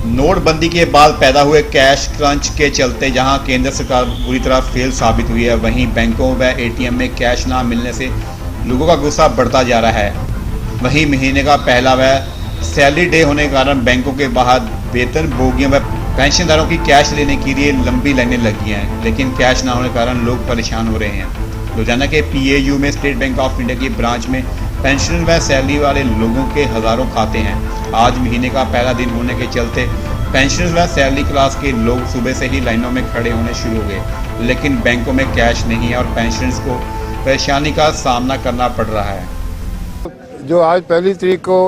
नोटबंदी के बाद पैदा हुए कैश क्रंच के चलते जहां केंद्र सरकार बुरी तरह फेल साबित हुई है, वहीं बैंकों व एटीएम में कैश ना मिलने से लोगों का गुस्सा बढ़ता जा रहा है। वहीं महीने का पहला व सैलरी डे होने के कारण बैंकों के बाहर वेतनभोगियों व पेंशनदारों की कैश लेने के लिए लंबी लाइनें लगी हैं, लेकिन कैश ना होने के कारण लोग परेशान हो रहे हैं। लुधियाना के PAU में स्टेट बैंक ऑफ इंडिया की ब्रांच में पेंशन व सैलरी वाले लोगों के हजारों खाते हैं। आज महीने का पहला दिन होने के चलते पेंशन व सैलरी क्लास के लोग सुबह से ही लाइनों में खड़े होने शुरू हो गए, लेकिन बैंकों में कैश नहीं है और पेंशनर्स को परेशानी का सामना करना पड़ रहा है। जो आज पहली तारीख को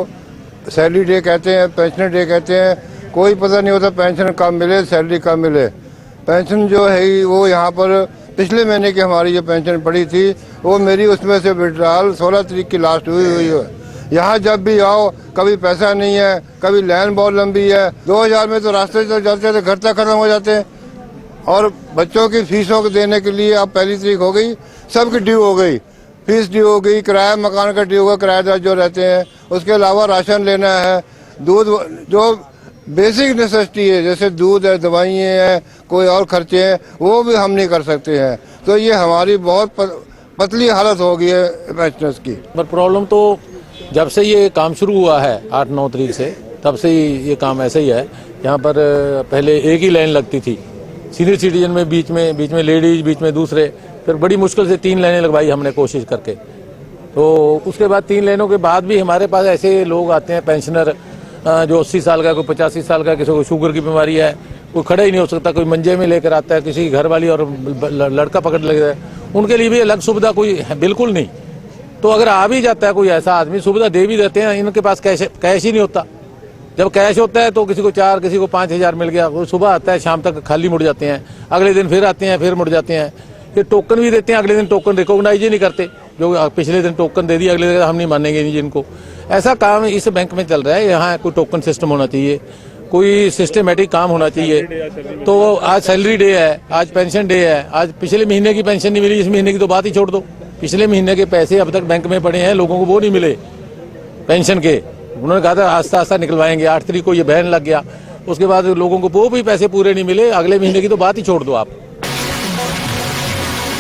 सैलरी डे कहते हैं, पेंशनर डे कहते हैं, कोई पता नहीं होता पेंशन कब मिले, सैलरी कब मिले। पेंशन जो है वो यहाँ पर पिछले महीने की हमारी जो पेंशन पड़ी थी वो मेरी उसमें से विड्रॉल 16 तारीख की लास्ट हुई है। यहाँ जब भी आओ कभी पैसा नहीं है, कभी लाइन बहुत लंबी है। 2000 में तो रास्ते चल जाते थे, घर तक खत्म हो जाते हैं। और बच्चों की फीसों को देने के लिए अब पहली तारीख हो गई, सबकी ड्यू हो गई, फीस ड्यू हो गई, किराया मकान का ड्यू होगा, किराएदार जो रहते हैं। उसके अलावा राशन लेना है, दूध जो बेसिक नेसेसिटी है जैसे दूध है, दवाइयाँ हैं, कोई और खर्चे हैं, वो भी हम नहीं कर सकते हैं। तो ये हमारी बहुत पतली हालत हो गई है पेंशनर्स की। पर प्रॉब्लम तो जब से ये काम शुरू हुआ है 8-9 तारीख से, तब से ही ये काम ऐसा ही है। यहाँ पर पहले एक ही लाइन लगती थी, सीनियर सिटीजन में बीच में लेडीज, बीच में दूसरे, फिर बड़ी मुश्किल से 3 लाइनें लगवाई हमने कोशिश करके। तो उसके बाद 3 लाइनों के बाद भी हमारे पास ऐसे लोग आते हैं पेंशनर जो 80 साल का, कोई 85 साल का, किसी को शुगर की बीमारी है, कोई खड़ा ही नहीं हो सकता, कोई मंजे में लेकर आता है, किसी घर वाली और लड़का पकड़ लेता है, उनके लिए भी अलग सुविधा कोई बिल्कुल नहीं। तो अगर आ भी जाता है कोई ऐसा आदमी, सुविधा दे भी देते हैं, इनके पास कैश ही नहीं होता। जब कैश होता है तो किसी को 4, किसी को 5000 मिल गया, वो सुबह आता है, शाम तक खाली मुड़ जाते हैं, अगले दिन फिर आते हैं, फिर मुड़ जाते हैं। ये टोकन भी देते हैं, अगले दिन टोकन रिकॉग्नाइज ही नहीं करते, जो पिछले दिन टोकन दे दिया अगले दिन हम नहीं मानेंगे नहीं जिनको। ऐसा काम इस बैंक में चल रहा है। यहाँ कोई टोकन सिस्टम होना चाहिए, कोई सिस्टमेटिक काम होना चाहिए। तो आज सैलरी डे है, आज पेंशन डे है, आज पिछले महीने की पेंशन नहीं मिली, इस महीने की तो बात ही छोड़ दो। पिछले महीने के पैसे अब तक बैंक में पड़े हैं, लोगों को वो नहीं मिले पेंशन के। उन्होंने कहा था आस्ता आस्ता निकलवाएंगे, 8 तारीख को ये बैन लग गया, उसके बाद लोगों को वो भी पैसे पूरे नहीं मिले, अगले महीने की तो बात ही छोड़ दो आप।